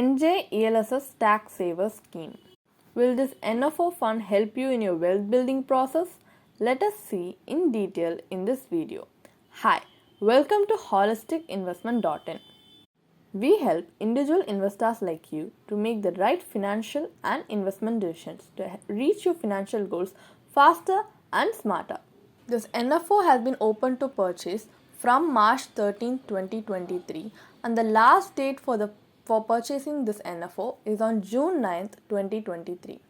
NJ ELSS Tax Saver Scheme. Will this NFO fund help you in your wealth building process? Let us see in detail in this video. Hi, welcome to holisticinvestment.in. We help individual investors like you to make the right financial and investment decisions to reach your financial goals faster and smarter. This NFO has been open to purchase from March 13, 2023, and the last date for purchasing this NFO is on June 9th, 2023.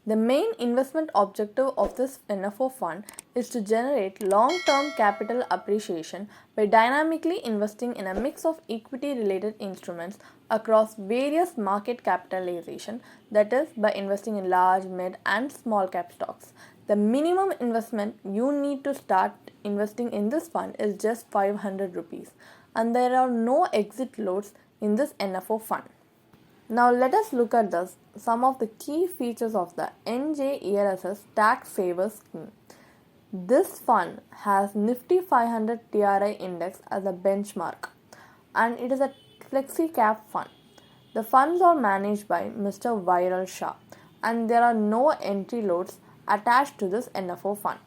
The main investment objective of this NFO fund is to generate long-term capital appreciation by dynamically investing in a mix of equity-related instruments across various market capitalization, that is, by investing in large, mid, and small cap stocks. The minimum investment you need to start investing in this fund is just 500 rupees, and there are no exit loads in this NFO fund. Now let us look at some of the key features of the NJELSS Tax Saver Scheme. This fund has Nifty 500 TRI Index as a benchmark, and it is a flexi cap fund. The funds are managed by Mr. Viral Shah, and there are no entry loads attached to this NFO fund.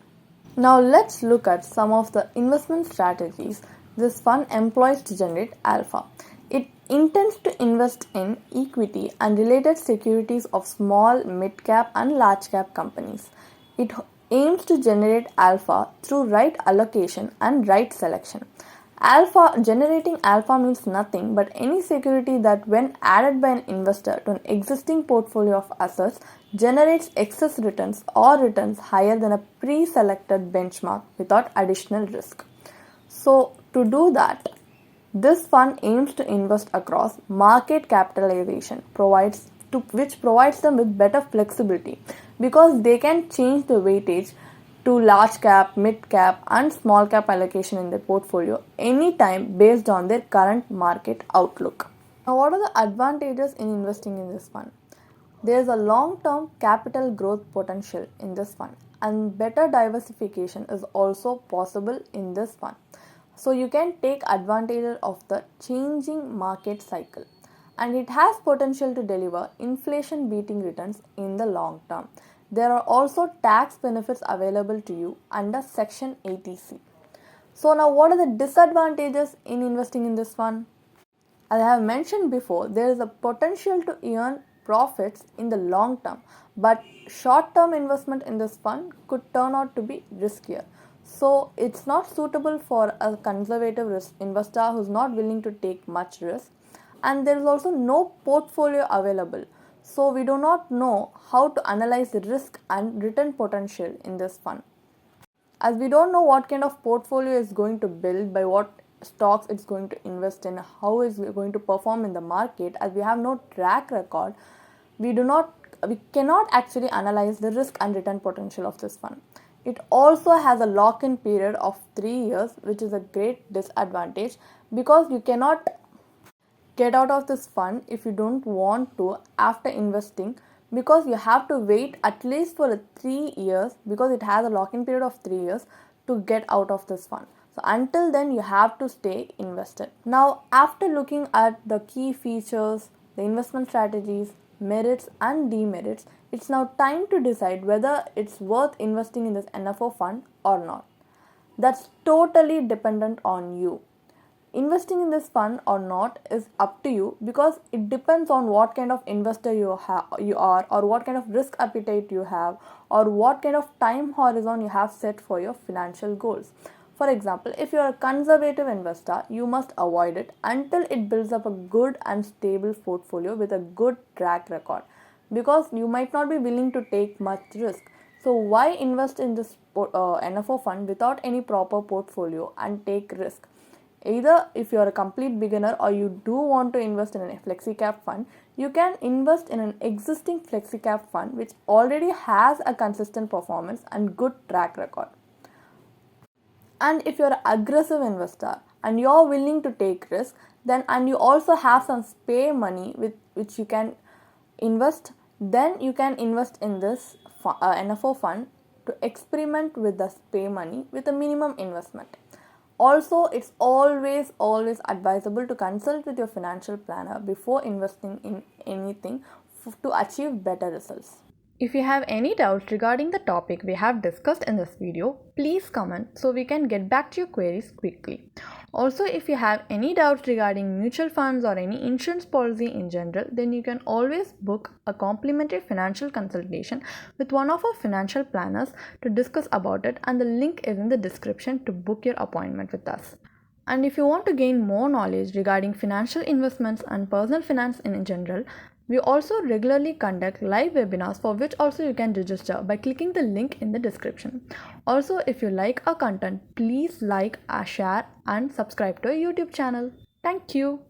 Now let's look at some of the investment strategies this fund employs to generate alpha. It intends to invest in equity and related securities of small, mid-cap and large-cap companies. It aims to generate alpha through right allocation and right selection. Generating alpha means nothing but any security that, when added by an investor to an existing portfolio of assets, generates excess returns or returns higher than a pre-selected benchmark without additional risk. So, to do that, this fund aims to invest across market capitalization, which provides them with better flexibility because they can change the weightage to large cap, mid cap, and small cap allocation in their portfolio anytime based on their current market outlook. Now, what are the advantages in investing in this fund? There is a long-term capital growth potential in this fund, and better diversification is also possible in this fund. So you can take advantage of the changing market cycle, and it has potential to deliver inflation beating returns in the long term. There are also tax benefits available to you under Section 80C. So now, what are the disadvantages in investing in this fund? As I have mentioned before, there is a potential to earn profits in the long term, but short-term investment in this fund could turn out to be riskier. So it's not suitable for a conservative risk investor who's not willing to take much risk, and there is also no portfolio available. So we do not know how to analyze the risk and return potential in this fund. As we don't know what kind of portfolio is going to build, by what stocks it's going to invest in, how is it going to perform in the market, as we have no track record, we cannot actually analyze the risk and return potential of this fund. It also has a lock-in period of 3 years, which is a great disadvantage because you cannot get out of this fund if you don't want to after investing, because you have to wait at least for 3 years, because it has a lock-in period of 3 years to get out of this fund. So until then you have to stay invested. Now, after looking at the key features, the investment strategies, merits and demerits, it's now time to decide whether it's worth investing in this NFO fund or not. That's totally dependent on you. Investing in this fund or not is up to you, because it depends on what kind of investor you are, or what kind of risk appetite you have, or what kind of time horizon you have set for your financial goals. For example, if you are a conservative investor, you must avoid it until it builds up a good and stable portfolio with a good track record, because you might not be willing to take much risk. So why invest in this NFO fund without any proper portfolio and take risk? Either if you are a complete beginner or you do want to invest in a flexi cap fund, you can invest in an existing flexi cap fund which already has a consistent performance and good track record. And if you are an aggressive investor and you are willing to take risk, and you also have some spare money with which you can invest, then you can invest in this NFO fund to experiment with the spare money with a minimum investment. Also, it's always advisable to consult with your financial planner before investing in anything to achieve better results. If you have any doubts regarding the topic we have discussed in this video, please comment so we can get back to your queries quickly. Also, if you have any doubts regarding mutual funds or any insurance policy in general, then you can always book a complimentary financial consultation with one of our financial planners to discuss about it, and the link is in the description to book your appointment with us. And if you want to gain more knowledge regarding financial investments and personal finance in general, we also regularly conduct live webinars for which also you can register by clicking the link in the description. Also, if you like our content, please like, share and subscribe to our YouTube channel. Thank you.